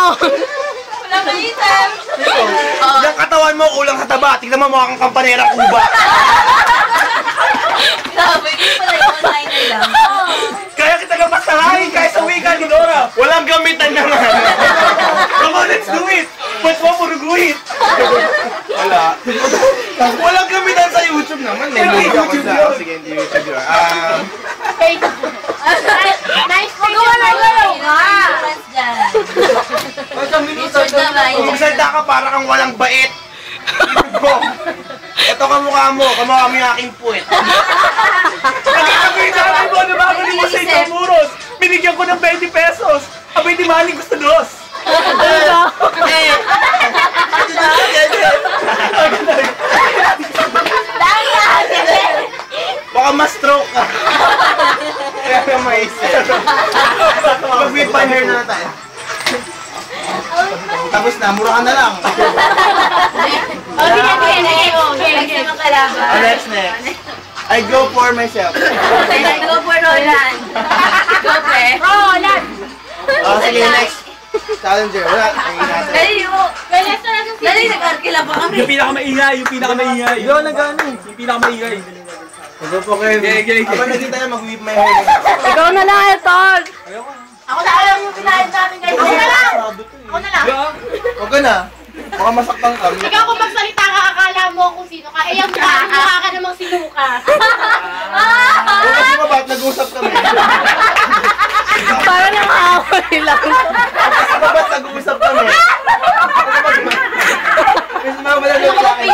Wala may item. Yung katawan mo, kulang sa taba. Tignan mo mukha kang kampanera kuba. Grabe, hindi pala yung online nila. Kaya kita napasahain kahit sa wika ni Dora. Walang gamitan naman. Come on, let's do it. Pwede mo puruguit. Wala. Walang gamitan sa YouTube naman. May video ako sa sige, hindi YouTube yun. Nice po gawa na galaw ka. Kung salita ka, para kang walang bait. Ito kamukha mo, kamukha mo yung aking puwet. Pagkakabihin mo, nabagaling mo sa Ikamuros. Binigyan ko ng 20 pesos. Abay, di maling gusto dos. Baka ma-stroke ka. Kaya ka maisip. Mag-whip my hair na tayo. Tapos na, mura ka na lang. Next. I go for myself. Go for Roland. Go, pre. Roland! Oh, sige, next. Challenger. Wala. Dali mo. Dali, nag-arkila pa kami. Yung pinakamaingay. Ikaw nag-ano. Yung pinakamaingay. Go po kayo. Habang nagkita na, mag-whip my hair. Ikaw na lang, Etol! Ako na alam yung pinahid namin guys. Ako na lang! Ako na lang! Huwag ka na. Baka masaktan ka. Ikaw kung magsalita ka, akala mo kung sino ka. Eh, yung mukha ka namang sinuka. Huwag kasi mabat, nag-usap kami. Para nang away lang. Kasi mabat, nag-usap kami. Kasi mabala lang sa akin.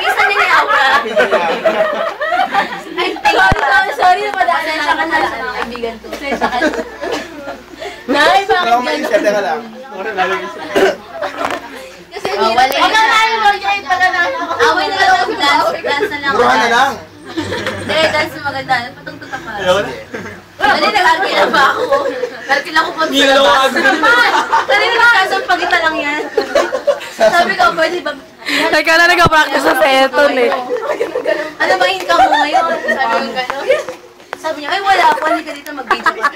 Pisan din yung aura. Sorry na madaan. Sensya ka na lang mga kaibigan to. Sensya ka na. Nay, bakit Ikaw may isip, teka lang. Kasi hindi na tayo. Huwag na tayo, Lord. Ay, pala na. Away na lang ang dance. Dance na lang. Buruhan na lang. Hindi, dance na maganda. Patungtuta pa. Dali, nag-arkila ba ako? Arkila ko po sa labas. Dali, nagkasampagita lang yan. Sabi ko, pwede ba? Teka na, nag-practice sa Etol eh. Ano ba income mo ngayon? Sabi ko gano'n. Sabi niya, ay wala po, hindi ka dito mag-video ka.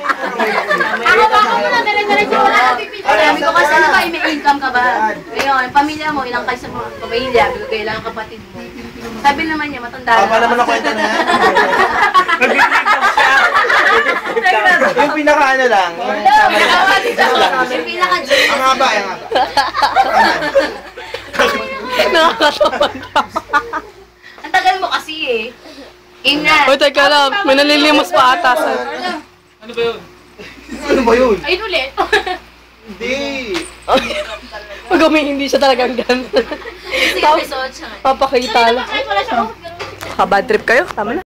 Ako ba ako muna, dire-diretso wala na pipili. Sabi ko kasi ano ba, may income ka ba? Ngayon, pamilya mo, ilang kayo sa mga pamilya, bigay lang ang kapatid mo. Sabi naman niya, matanda na. Tama naman ang kwento na yan. Yung pinaka-ano lang. Yung pinaka-joke. Ang haba, ang haba. Nakakatawa ka. Ang tagal mo kasi eh. Game na. Uy, teka lang. May nalilimos pa ata sa... Ano ba yun? Ano ba yun? Ayun ulit. Hindi. Pag hindi siya talagang ganun. Sige, may suot siya. Papakita lang. Kahit wala siya. Bad trip kayo? Tama na.